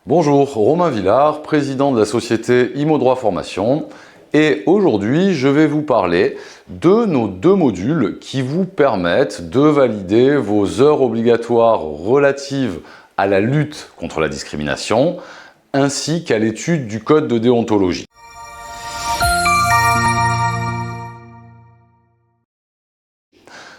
Bonjour, Romain Villard, président de la société Imo Droit Formation. Et aujourd'hui, je vais vous parler de nos deux modules qui vous permettent de valider vos heures obligatoires relatives à la lutte contre la discrimination, ainsi qu'à l'étude du code de déontologie.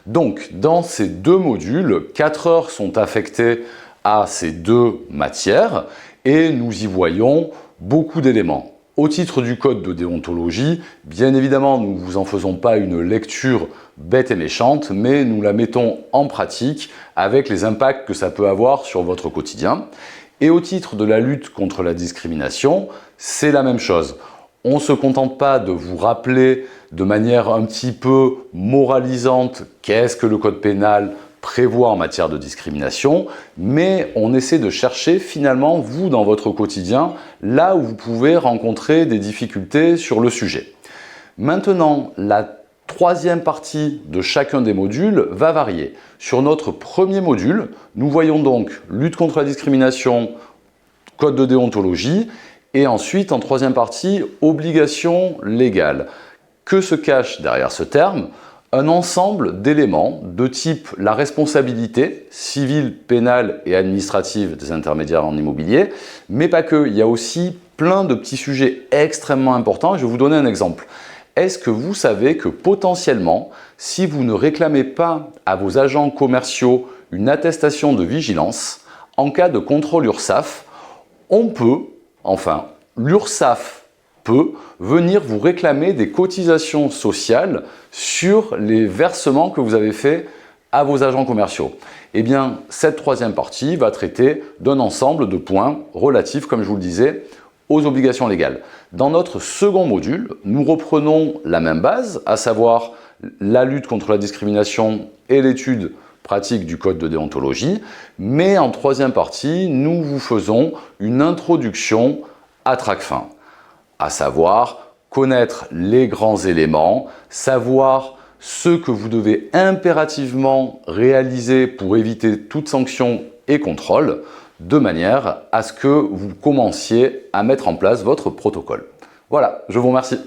Donc, dans ces deux modules, 4 heures sont affectées à ces deux matières et nous y voyons beaucoup d'éléments. Au titre du code de déontologie, bien évidemment, nous ne vous en faisons pas une lecture bête et méchante, mais nous la mettons en pratique avec les impacts que ça peut avoir sur votre quotidien. Et au titre de la lutte contre la discrimination, c'est la même chose. On ne se contente pas de vous rappeler de manière un petit peu moralisante qu'est-ce que le code pénal prévoit en matière de discrimination, mais on essaie de chercher finalement, vous, dans votre quotidien, là où vous pouvez rencontrer des difficultés sur le sujet. Maintenant, la troisième partie de chacun des modules va varier. Sur notre premier module, nous voyons donc lutte contre la discrimination, code de déontologie, et ensuite, en troisième partie, obligation légale. Que se cache derrière ce terme? Un ensemble d'éléments de type la responsabilité civile, pénale et administrative des intermédiaires en immobilier, mais pas que. Il y a aussi plein de petits sujets extrêmement importants. Je vais vous donner un exemple. Est-ce que vous savez que potentiellement, si vous ne réclamez pas à vos agents commerciaux une attestation de vigilance, en cas de contrôle URSSAF, l'URSSAF peut venir vous réclamer des cotisations sociales sur les versements que vous avez faits à vos agents commerciaux. Eh bien, cette troisième partie va traiter d'un ensemble de points relatifs, comme je vous le disais, aux obligations légales. Dans notre second module, nous reprenons la même base, à savoir la lutte contre la discrimination et l'étude pratique du code de déontologie, mais en troisième partie, nous vous faisons une introduction à Tracfin, à savoir connaître les grands éléments, savoir ce que vous devez impérativement réaliser pour éviter toute sanction et contrôle, de manière à ce que vous commenciez à mettre en place votre protocole. Voilà, je vous remercie.